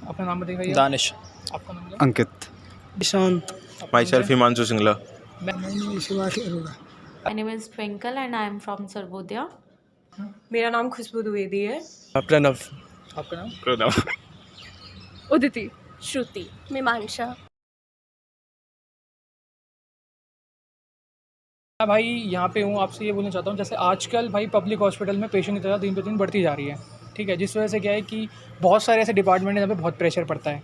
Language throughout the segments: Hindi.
अपना नाम बताइए भैया। दानिश। आपका नाम क्या? Ankit. Ishant. Myself Himanshu Singla. My name is Twinkle and I am from Sarvodaya. मेरा नाम खुशबू द्विवेदी है। प्रणव। आपका नाम? प्रणव। उदिति। श्रुति। मीमांसा। मैं भाई यहाँ पे हूँ, आपसे ये बोलना चाहता हूँ, जैसे आजकल भाई पब्लिक हॉस्पिटल में पेशेंट की तरह दिन पे दिन बढ़ती जा रही है, ठीक है, जिस वजह से क्या है कि बहुत सारे ऐसे डिपार्टमेंट हैं जहाँ पे बहुत प्रेशर पड़ता है,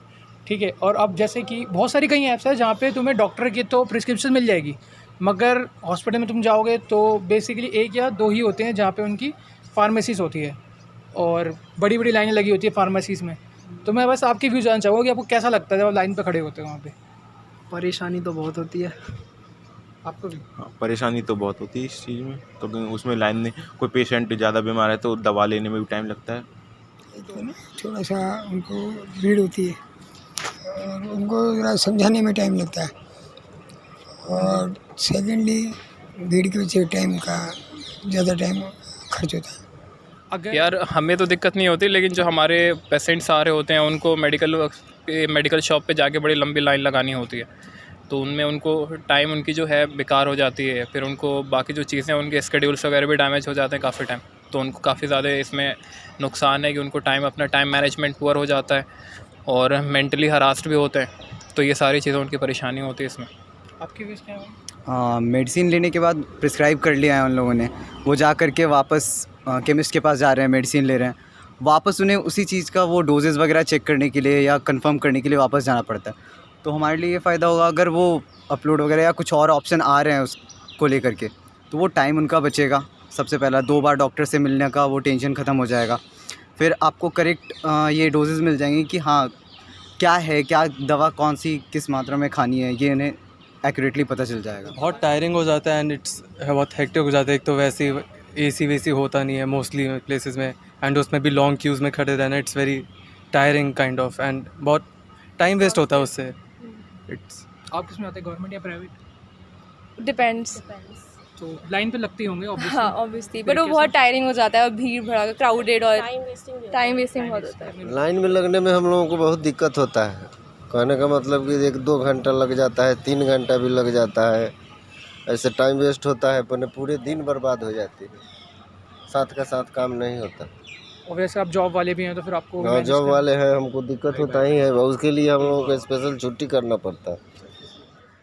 ठीक है। और अब जैसे कि बहुत सारी कई ऐप्स है जहाँ पे तुम्हें डॉक्टर की तो प्रिस्क्रिप्शन मिल जाएगी, मगर हॉस्पिटल में तुम जाओगे तो बेसिकली 1 या 2 ही होते हैं जहाँ पे उनकी फार्मेसीज होती है और बड़ी बड़ी लाइनें लगी होती है फार्मेसीज़ में। तो मैं बस आपकी व्यू जानना चाहूँगा कि आपको कैसा लगता है जब आप लाइन पे खड़े होते हैं वहाँ पे? परेशानी तो बहुत होती है। आपको भी? हाँ, परेशानी तो बहुत होती है इस चीज़ में, तो उसमें लाइन में कोई पेशेंट ज़्यादा बीमार है तो दवा लेने में भी टाइम लगता है। थोड़ा सा उनको भीड़ होती है और उनको ज़रा समझाने में टाइम लगता है, और सेकेंडली भीड़ की वजह से टाइम का ज़्यादा टाइम खर्च होता है। अगर यार हमें तो दिक्कत नहीं होती, लेकिन जो हमारे पेशेंट्स आ रहे होते हैं उनको मेडिकल शॉप पे जाके बड़ी लंबी लाइन लगानी होती है, तो उनमें उनको टाइम उनकी जो है बेकार हो जाती है। फिर उनको बाकी जो चीज़ें उनके स्केड्यूल्स वगैरह भी डैमेज हो जाते हैं काफ़ी टाइम, तो उनको काफ़ी ज़्यादा इसमें नुकसान है कि उनको अपना टाइम मैनेजमेंट पुअर हो जाता है और मेंटली हरास्ड भी होते हैं, तो ये सारी चीज़ें उनकी परेशानी होती है इसमें। आपकी व्यूज़ क्या है? मेडिसिन लेने के बाद प्रिस्क्राइब कर लिया है उन लोगों ने, वो जा कर के वापस केमिस्ट के पास जा रहे हैं, मेडिसिन ले रहे हैं, वापस उन्हें उसी चीज़ का वो डोजेज़ वगैरह चेक करने के लिए या कंफर्म करने के लिए वापस जाना पड़ता है। तो हमारे लिए ये फ़ायदा होगा अगर वो अपलोड वगैरह या कुछ और ऑप्शन आ रहे हैं उसको लेकर के, तो वो टाइम उनका बचेगा। सबसे पहला 2 बार डॉक्टर से मिलने का वो टेंशन ख़त्म हो जाएगा। फिर आपको करेक्ट ये डोजेज़ मिल जाएंगे कि हाँ क्या है, क्या दवा कौन सी किस मात्रा में खानी है, ये उन्हें एक्यूरेटली पता चल जाएगा। बहुत टायरिंग हो जाता है एंड इट्स बहुत हेक्टिक हो जाता है। एक तो वैसे ही एसी वेसी होता नहीं है मोस्टली प्लेसेस में, एंड उसमें भी लॉन्ग क्यूज़ में खड़े रहना, it's very tiring kind of, and बहुत टाइम वेस्ट होता है उससे। इट्स आप किस में आते हैं, गवर्नमेंट या प्राइवेट? डिपेंड्स। तो लाइन पे लगती होंगे ऑब्वियसली। हाँ ऑब्वियसली, बट वो बहुत टायरिंग हो जाता है और भीड़ भड़ा क्राउडेड और टाइम वेस्टिंग बहुत होता है। लाइन में लगने में हम लोगों को बहुत दिक्कत होता है। कहने का मतलब कि 1-2 घंटा लग जाता है, 3 घंटा भी लग जाता है, ऐसे टाइम वेस्ट होता है, पूरे दिन बर्बाद हो जाती है, साथ का साथ काम नहीं होता। और वैसे आप जॉब वाले भी हैं तो फिर आपको हाँ जॉब वाले हैं, हमको दिक्कत होता ही है, उसके लिए हम लोगों को स्पेशल छुट्टी करना पड़ता है।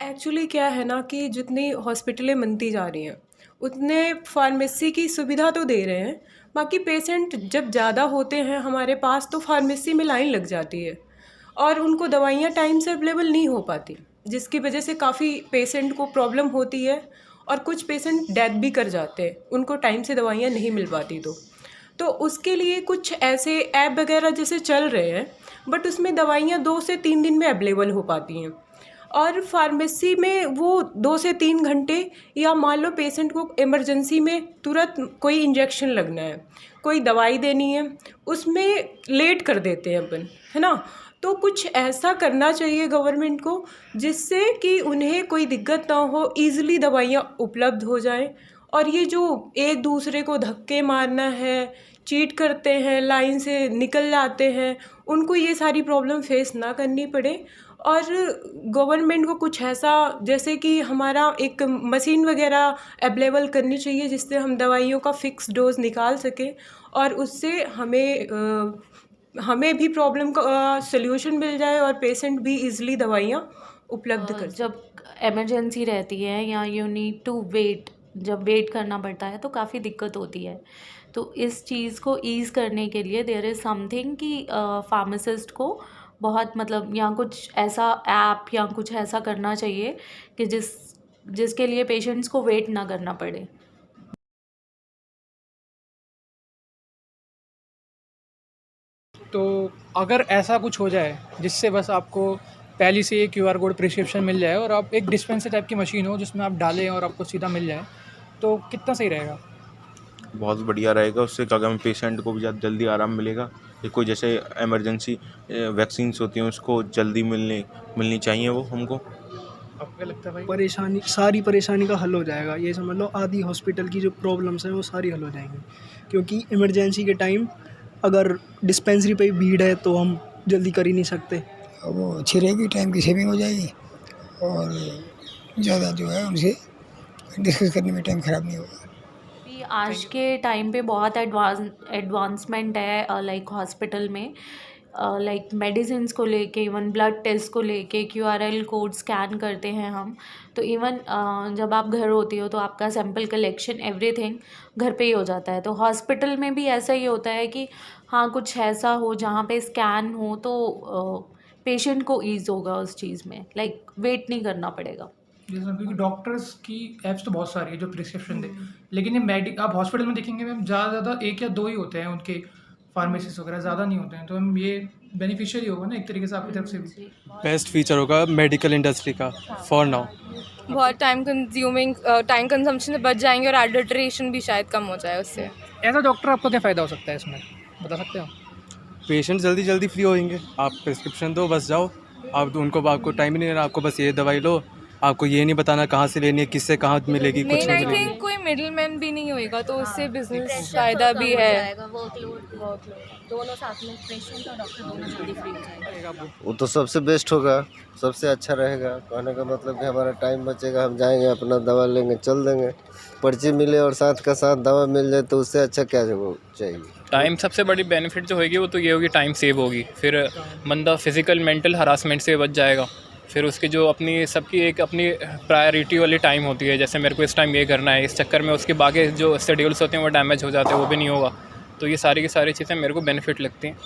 एक्चुअली क्या है ना कि जितनी हॉस्पिटलें बनती जा रही हैं उतने फार्मेसी की सुविधा तो दे रहे हैं, बाकी पेशेंट जब ज़्यादा होते हैं हमारे पास तो फार्मेसी में लाइन लग जाती है और उनको दवाइयाँ टाइम से अवेलेबल नहीं हो पाती, जिसकी वजह से काफ़ी पेशेंट को प्रॉब्लम होती है और कुछ पेशेंट डेथ भी कर जाते हैं, उनको टाइम से दवाइयाँ नहीं मिल पाती। तो उसके लिए कुछ ऐसे ऐप वगैरह जैसे चल रहे हैं, बट उसमें दवाइयाँ 2 से 3 दिन में अवेलेबल हो पाती हैं, और फार्मेसी में वो 2 से 3 घंटे, या मान लो पेशेंट को इमरजेंसी में तुरंत कोई इंजेक्शन लगना है, कोई दवाई देनी है, उसमें लेट कर देते हैं अपन, है ना। तो कुछ ऐसा करना चाहिए गवर्नमेंट को जिससे कि उन्हें कोई दिक्कत ना हो, ईज़िली दवाइयाँ उपलब्ध हो जाएं, और ये जो एक दूसरे को धक्के मारना है, चीट करते हैं, लाइन से निकल जाते हैं, उनको ये सारी प्रॉब्लम फेस ना करनी पड़े। और गवर्नमेंट को कुछ ऐसा जैसे कि हमारा एक मशीन वगैरह अवेलेबल करनी चाहिए जिससे हम दवाइयों का फ़िक्स डोज निकाल सकें, और उससे हमें भी प्रॉब्लम का सल्यूशन मिल जाए और पेशेंट भी इजीली दवाइयाँ उपलब्ध कर। जब इमरजेंसी रहती है या यू नीड टू वेट, जब वेट करना पड़ता है तो काफ़ी दिक्कत होती है। तो इस चीज़ को ईज़ करने के लिए देयर इज़ समथिंग कि फार्मासिस्ट को बहुत मतलब या कुछ ऐसा ऐप या कुछ ऐसा करना चाहिए कि जिसके लिए पेशेंट्स को वेट ना करना पड़े। तो अगर ऐसा कुछ हो जाए जिससे बस आपको पहले से एक QR कोड प्रिस्क्रिप्शन मिल जाए और आप एक डिस्पेंसर टाइप की मशीन हो जिसमें आप डालें और आपको सीधा मिल जाए, तो कितना सही रहेगा? बहुत बढ़िया रहेगा, उससे क्या हमें पेशेंट को भी ज़्यादा जल्दी आराम मिलेगा। कोई जैसे इमरजेंसी वैक्सीन्स होती हैं उसको जल्दी मिलनी चाहिए वो हमको। आपको क्या लगता है भाई? सारी परेशानी का हल हो जाएगा, ये समझ लो आधी हॉस्पिटल की जो प्रॉब्लम्स हैं वो सारी हल हो जाएंगी, क्योंकि इमरजेंसी के टाइम अगर डिस्पेंसरी पे भीड़ है तो हम जल्दी कर ही नहीं सकते। और वो अच्छी रहेगी, टाइम की सेविंग हो जाएगी और ज़्यादा जो है उनसे डिस्कस करने में टाइम ख़राब नहीं होगा। अभी आज के टाइम पे बहुत एडवांसमेंट है लाइक हॉस्पिटल में, लाइक मेडिसिन्स को लेके, इवन ब्लड टेस्ट को लेके QRL कोड स्कैन करते हैं हम। तो इवन जब आप घर होती हो तो आपका सैंपल कलेक्शन एवरीथिंग घर पे ही हो जाता है। तो हॉस्पिटल में भी ऐसा ही होता है कि हाँ कुछ ऐसा हो जहाँ पे स्कैन हो तो पेशेंट को ईज़ होगा उस चीज़ में, लाइक वेट नहीं करना पड़ेगा। जैसे क्योंकि डॉक्टर्स की ऐप्स तो बहुत सारी है जो प्रिस्क्रिप्शन दे, लेकिन ये आप हॉस्पिटल में देखेंगे मैम ज़्यादा 1 या 2 ही होते हैं उनके फार्मेसिस्ट वगैरह, ज़्यादा नहीं होते हैं। तो हम ये बेनिफिशियरी होगा ना एक तरीके से आपकी तरफ से भी। बेस्ट फीचर होगा मेडिकल इंडस्ट्री का फॉर नाउ। बहुत टाइम कंजम्पशन से बच जाएंगे और एडल्ट्रेशन भी शायद कम हो जाए उससे। ऐसा डॉक्टर आपको क्या फ़ायदा हो सकता है इसमें, बता सकते हो? पेशेंट जल्दी फ्री होंगे। आप प्रिस्क्रिप्शन दो, बस जाओ, आप उनको आपको टाइम ही नहीं देना, आपको बस ये दवाई लो, आपको ये नहीं बताना कहाँ से लेनी है, किससे कहाँ मिलेगी, कुछ मेन नहीं आई मिलेगी। थिंक कोई मिडिल मैन भी नहीं होएगा तो उससे बिजनेस फायदा भी है। दोनों साथ में, पेशेंट और डॉक्टर दोनों जल्दी फ्री हो जाएंगे। वो तो सबसे बेस्ट होगा, सबसे अच्छा रहेगा। कहने का मतलब कि हमारा टाइम बचेगा, हम जाएंगे अपना दवा लेंगे, चल देंगे, पर्ची मिले और साथ का साथ दवा मिल जाए तो उससे अच्छा क्या चाहिए। टाइम सबसे बड़ी बेनिफिट जो होगी वो तो ये होगी, टाइम सेव होगी। फिर बंदा फिज़िकल मेंटल हरासमेंट से बच जाएगा। फिर उसकी जो अपनी सबकी एक अपनी प्रायोरिटी वाली टाइम होती है, जैसे मेरे को इस टाइम ये करना है, इस चक्कर में उसके बाकी जो शेड्यूल्स होते हैं वो डैमेज हो जाते हैं, वो भी नहीं होगा। तो ये सारी की सारी चीज़ें मेरे को बेनिफिट लगती हैं।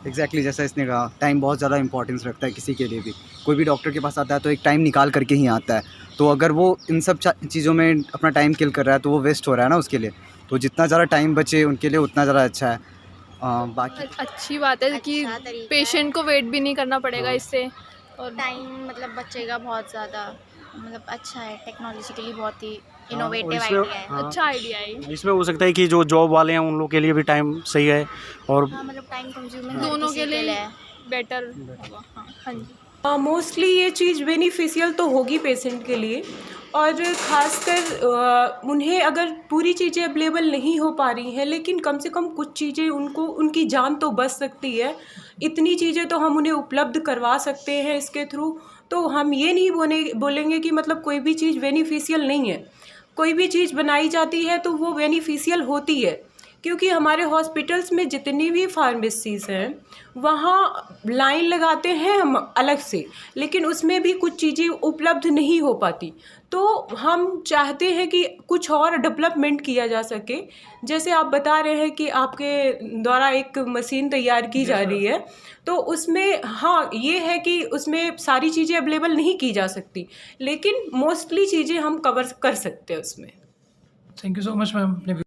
एग्जैक्टली जैसा इसने कहा, टाइम बहुत ज़्यादा इंपॉर्टेंस रखता है किसी के लिए भी। कोई भी डॉक्टर के पास आता है तो एक टाइम निकाल करके ही आता है, तो अगर वो इन सब चीज़ों में अपना टाइम किल कर रहा है तो वो वेस्ट हो रहा है ना उसके लिए। तो जितना ज़्यादा टाइम बचे उनके लिए उतना ज़्यादा अच्छा है। बाकी अच्छी बात है कि पेशेंट को वेट भी नहीं करना पड़ेगा इससे, और टाइम मतलब बचेगा बहुत ज़्यादा, मतलब अच्छा है, टेक्नोलॉजी के लिए बहुत ही इनोवेटिव आइडिया है। अच्छा आइडिया है। इसमें हो सकता है कि जो जॉब वाले हैं उन लोग के लिए भी टाइम सही है और हाँ, मतलब टाइम कंज्यूमिंग दोनों के लिए बेटर होगा। हाँ जी। मोस्टली ये चीज़ बेनिफिशियल तो होगी पेशेंट के लिए, और ख़ासकर उन्हें अगर पूरी चीज़ें अवेलेबल नहीं हो पा रही हैं लेकिन कम से कम कुछ चीज़ें उनको, उनकी जान तो बच सकती है। इतनी चीज़ें तो हम उन्हें उपलब्ध करवा सकते हैं इसके थ्रू। तो हम ये नहीं बोलेंगे कि मतलब कोई भी चीज़ बेनिफिशियल नहीं है। कोई भी चीज़ बनाई जाती है तो वो बेनिफिशियल होती है, क्योंकि हमारे हॉस्पिटल्स में जितनी भी फार्मेसीज़ हैं वहाँ लाइन लगाते हैं हम अलग से, लेकिन उसमें भी कुछ चीज़ें उपलब्ध नहीं हो पाती। तो हम चाहते हैं कि कुछ और डेवलपमेंट किया जा सके। जैसे आप बता रहे हैं कि आपके द्वारा एक मशीन तैयार की जा रही है, तो उसमें हाँ ये है कि उसमें सारी चीज़ें अवेलेबल नहीं की जा सकती, लेकिन मोस्टली चीज़ें हम कवर कर सकते हैं उसमें। Thank you so much ma'am.